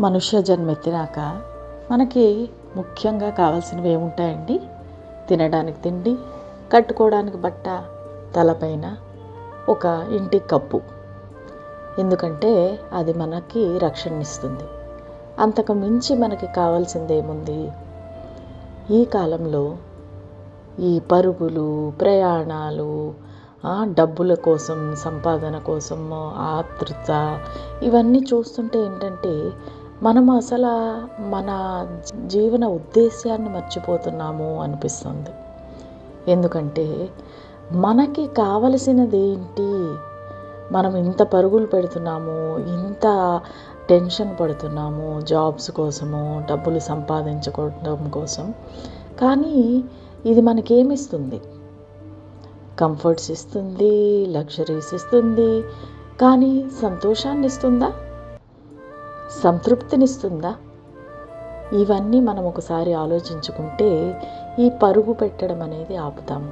మనుష్య జన్మెత్తినాక మనకి ముఖ్యంగా కావాల్సినవి ఏముంటాయండి? తినడానికి తిండి, కట్టుకోవడానికి బట్ట, తలపైన ఒక ఇంటి కప్పు. ఎందుకంటే అది మనకి రక్షణనిస్తుంది. అంతకు మించి మనకి కావాల్సింది ఏముంది? ఈ కాలంలో ఈ పరుగులు, ప్రయాణాలు, డబ్బుల కోసం, సంపాదన కోసం ఆతృత, ఇవన్నీ చూస్తుంటే ఏంటంటే మనం అసలు మన జీవన ఉద్దేశాన్ని మర్చిపోతున్నాము అనిపిస్తుంది. ఎందుకంటే మనకి కావలసినది ఏంటి? మనం ఇంత పరుగులు పెడుతున్నాము, ఇంత టెన్షన్ పడుతున్నాము జాబ్స్ కోసము, డబ్బులు సంపాదించుకోవడం కోసం. కానీ ఇది మనకేమిస్తుంది? కంఫర్ట్స్ ఇస్తుంది, లగ్జరీస్ ఇస్తుంది, కానీ సంతోషాన్ని ఇస్తుందా? సంతృప్తినిస్తుందా? ఇవన్నీ మనం ఒకసారి ఆలోచించుకుంటే ఈ పరుగు పెట్టడం అనేది ఆపుతాము.